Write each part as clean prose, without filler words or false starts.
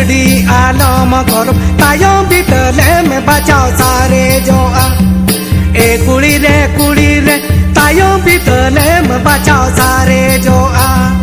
कुड़ी आलम घर तायो बिटले में बचाओ सारे जो आ ए कुड़ी रे तायो बिटले में बचाओ सारे जो आ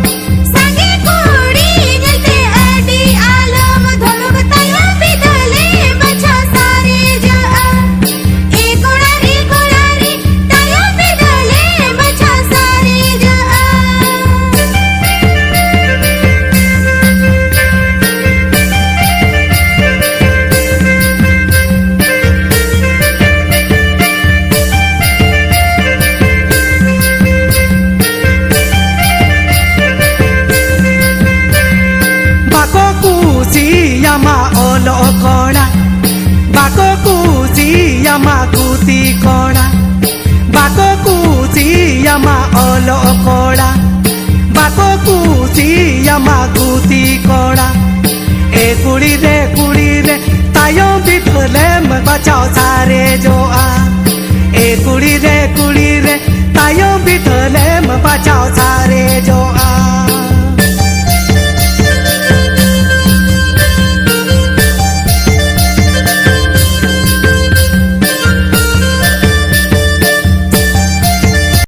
Yama olo kona bako kusi yama kuti kona bako kusi yama olo kona bako kusi yama kuti kona e kudi re tayo bithle me bachao sare jo